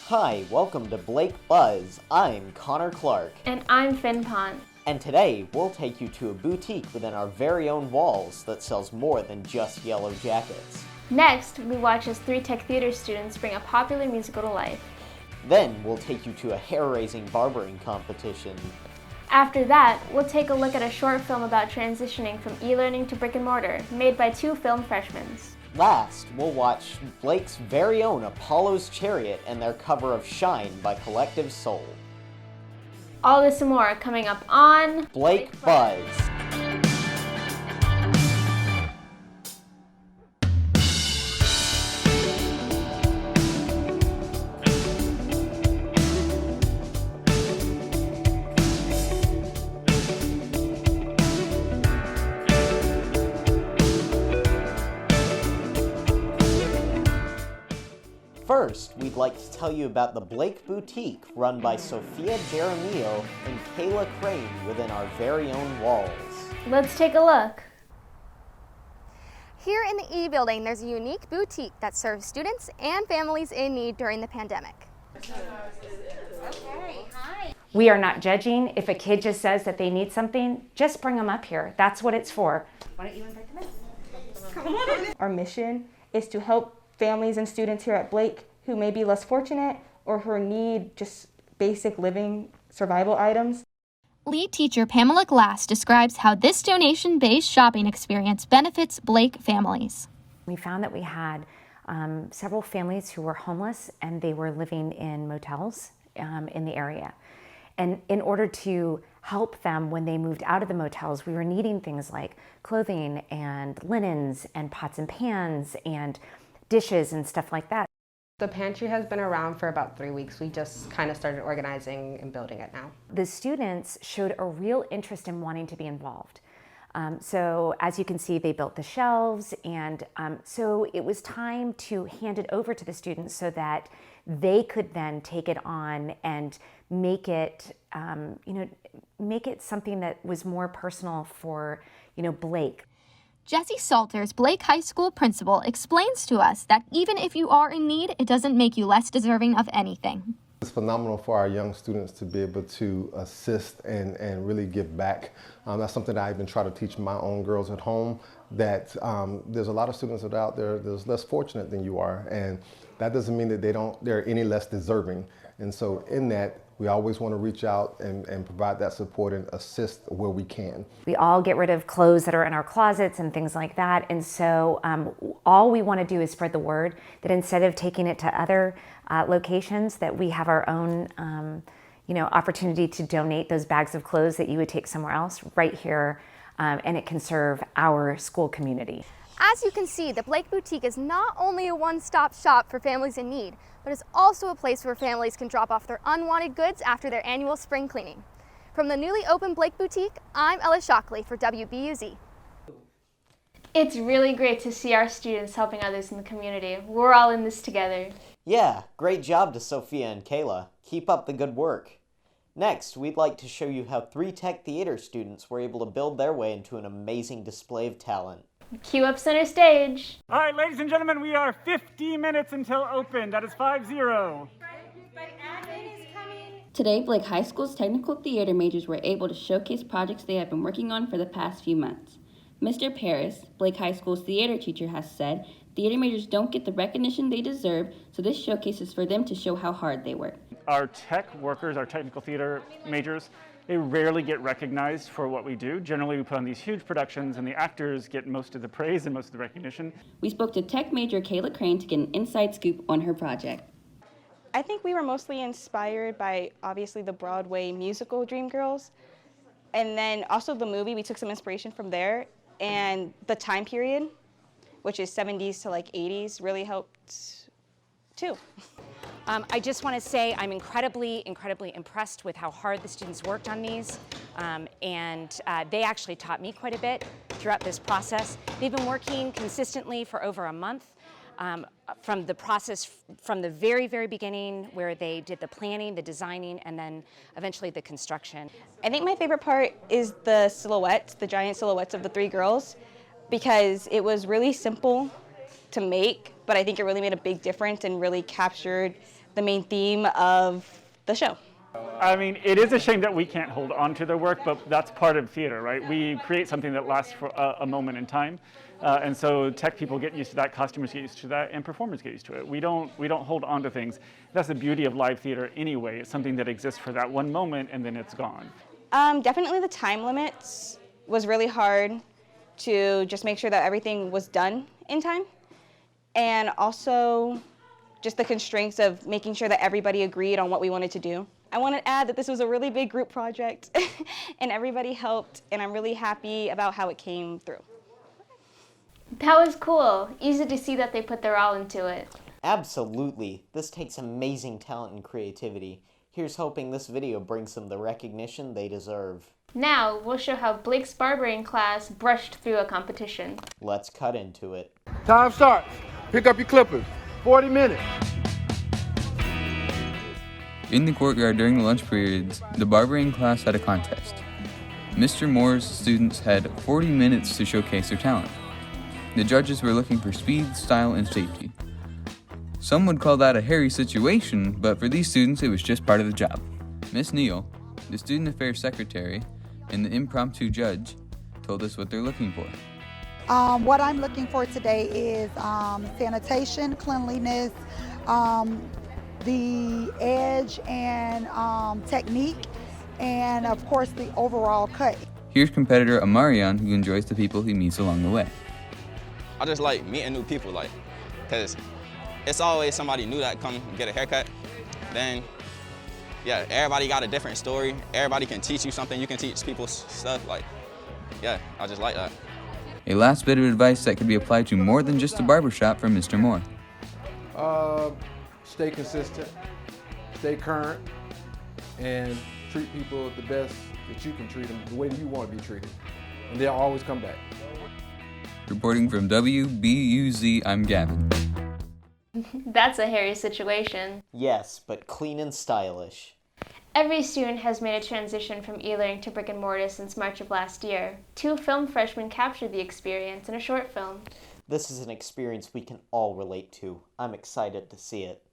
Hi, welcome to Blake Buzz. I'm Connor Clark. And I'm Finn Pont. And today, we'll take you to a boutique within our very own walls that sells more than just yellow jackets. Next, we watch as 3 Tech Theater students bring a popular musical to life. Then, we'll take you to a hair-raising barbering competition. After that, we'll take a look at a short film about transitioning from e-learning to brick and mortar, made by 2 film freshmen. Last, we'll watch Blake's very own Apollo's Chariot and their cover of Shine by Collective Soul. All this and more coming up on Blake Buzz. First, we'd like to tell you about the Blake Boutique, run by Sophia Jaramillo and Kayla Crane within our very own walls. Let's take a look. Here in the E building, there's a unique boutique that serves students and families in need during the pandemic. We are not judging. If a kid just says that they need something, just bring them up here. That's what it's for. Why don't you invite them in? Come on. Our mission is to help families and students here at Blake who may be less fortunate or who need just basic living survival items. Lead teacher Pamela Glass describes how this donation-based shopping experience benefits Blake families. We found that we had several families who were homeless and they were living in motels in the area. And in order to help them when they moved out of the motels, we were needing things like clothing and linens and pots and pans and dishes and stuff like that. The pantry has been around for about 3 weeks. We just kind of started organizing and building it now. The students showed a real interest in wanting to be involved. So as you can see, they built the shelves, and so it was time to hand it over to the students so that they could then take it on and make it, make it something that was more personal for, Blake. Jesse Salters, Blake High School principal, explains to us that even if you are in need, it doesn't make you less deserving of anything. It's phenomenal for our young students to be able to assist and really give back. That's something that I even try to teach my own girls at home, that there's a lot of students that are out there that's less fortunate than you are, and that doesn't mean that they're any less deserving. And so in that, we always want to reach out and provide that support and assist where we can. We all get rid of clothes that are in our closets and things like that. And so all we want to do is spread the word that instead of taking it to other locations, that we have our own opportunity to donate those bags of clothes that you would take somewhere else right here, and it can serve our school community. As you can see, the Blake Boutique is not only a one-stop shop for families in need, but it's also a place where families can drop off their unwanted goods after their annual spring cleaning. From the newly opened Blake Boutique, I'm Ella Shockley for WBUZ. It's really great to see our students helping others in the community. We're all in this together. Yeah, great job to Sophia and Kayla. Keep up the good work. Next, we'd like to show you how 3 Tech Theater students were able to build their way into an amazing display of talent. Cue up center stage. All right, ladies and gentlemen, we are 50 minutes until open. That is 5-0. Today, Blake High School's technical theater majors were able to showcase projects they have been working on for the past few months. Mr. Paris, Blake High School's theater teacher, has said theater majors don't get the recognition they deserve, so this showcase is for them to show how hard they work. Our tech workers, our technical theater majors, they rarely get recognized for what we do. Generally, we put on these huge productions, and the actors get most of the praise and most of the recognition. We spoke to tech major Kayla Crane to get an inside scoop on her project. I think we were mostly inspired by, obviously, the Broadway musical Dreamgirls. And then also the movie, we took some inspiration from there. And the time period, which is 70s to 80s, really helped too. I just want to say I'm incredibly impressed with how hard the students worked on these. And they actually taught me quite a bit throughout this process. They've been working consistently for over a month. From the process from the very beginning, where they did the planning, the designing, and then eventually the construction. I think my favorite part is the silhouettes, the giant silhouettes of the 3 girls, because it was really simple to make, but I think it really made a big difference and really captured the main theme of the show. I mean, it is a shame that we can't hold on to their work, but that's part of theater, right? We create something that lasts for a moment in time. And so tech people get used to that, costumers get used to that, and performers get used to it. We don't hold on to things. That's the beauty of live theater anyway. It's something that exists for that one moment and then it's gone. Definitely the time limits was really hard to just make sure that everything was done in time. And also just the constraints of making sure that everybody agreed on what we wanted to do. I want to add that this was a really big group project and everybody helped, and I'm really happy about how it came through. That was cool. Easy to see that they put their all into it. Absolutely. This takes amazing talent and creativity. Here's hoping this video brings them the recognition they deserve. Now, we'll show how Blake's barbering class brushed through a competition. Let's cut into it. Time starts. Pick up your clippers. 40 minutes. In the courtyard during the lunch periods, the barbering class had a contest. Mr. Moore's students had 40 minutes to showcase their talent. The judges were looking for speed, style, and safety. Some would call that a hairy situation, but for these students it was just part of the job. Miss Neal, the student affairs secretary, and the impromptu judge told us what they're looking for. What I'm looking for today is sanitation, cleanliness, the edge and technique, and of course the overall cut. Here's competitor Amarian, who enjoys the people he meets along the way. I just like meeting new people, because it's always somebody new that come get a haircut. Then, yeah, everybody got a different story. Everybody can teach you something. You can teach people stuff. Yeah, I just like that. A last bit of advice that could be applied to more than just a barbershop from Mr. Moore. Stay consistent, stay current, and treat people the best that you can treat them, the way that you want to be treated. And they'll always come back. Reporting from WBUZ, I'm Gavin. That's a hairy situation. Yes, but clean and stylish. Every student has made a transition from e-learning to brick and mortar since March of last year. 2 film freshmen captured the experience in a short film. This is an experience we can all relate to. I'm excited to see it.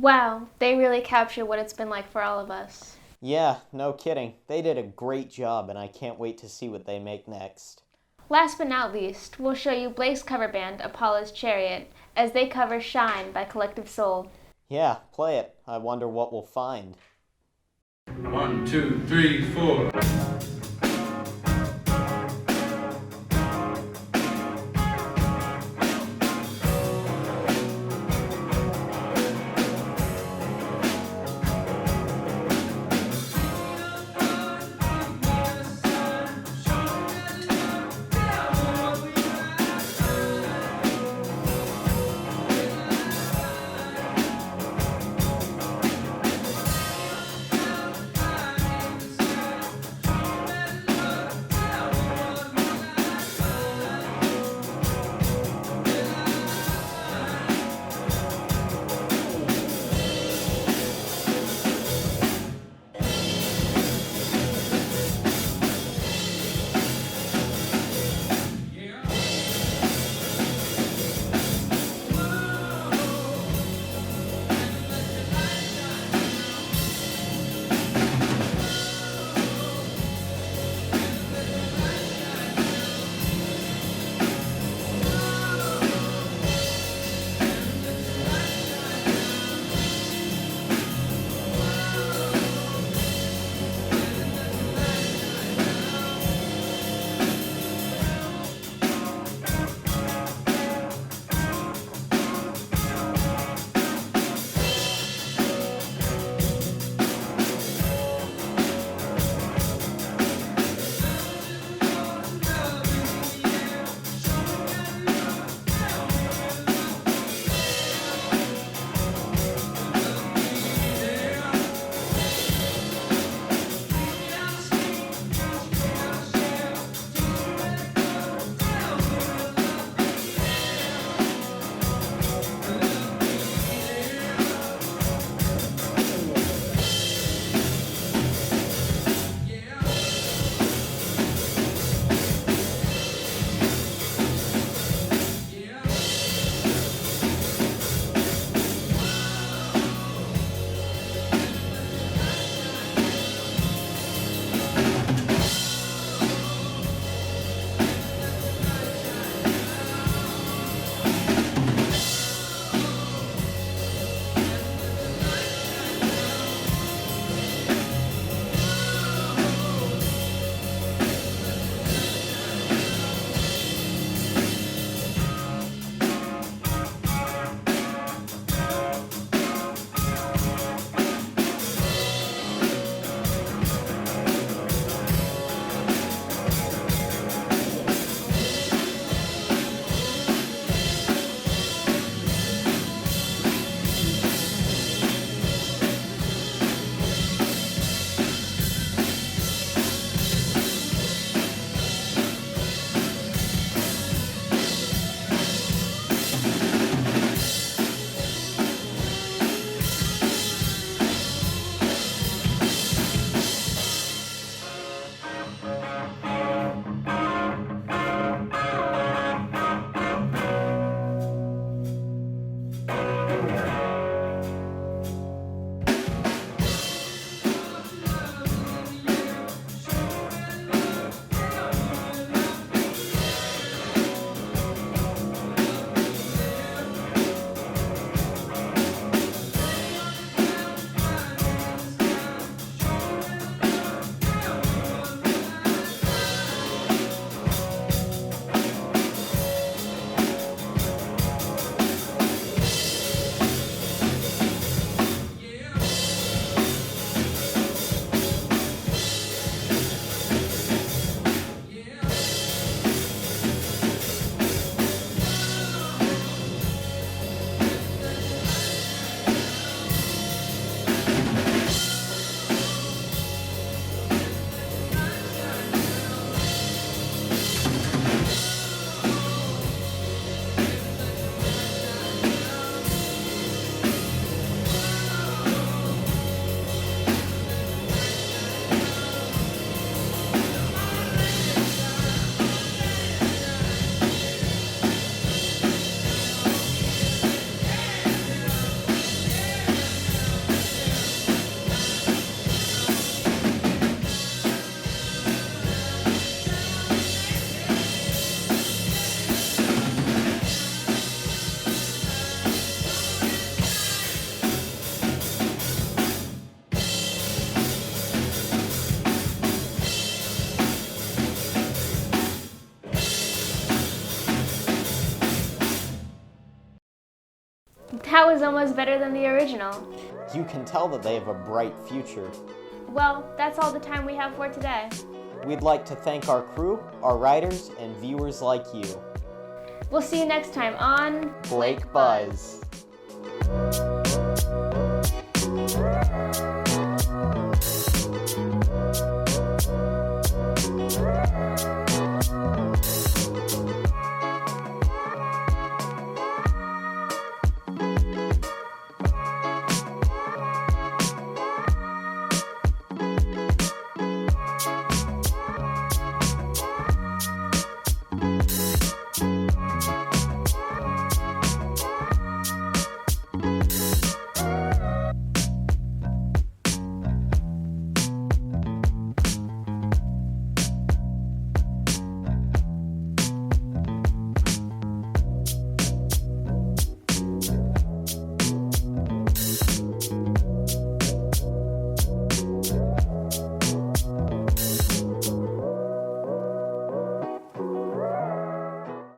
Wow, they really captured what it's been like for all of us. Yeah, no kidding. They did a great job, and I can't wait to see what they make next. Last but not least, we'll show you Blake's cover band, Apollo's Chariot, as they cover Shine by Collective Soul. Yeah, play it. I wonder what we'll find. 1, 2, 3, 4. That was almost better than the original. You can tell that they have a bright future. Well, that's all the time we have for today. We'd like to thank our crew, our writers, and viewers like you. We'll see you next time on Blake Buzz.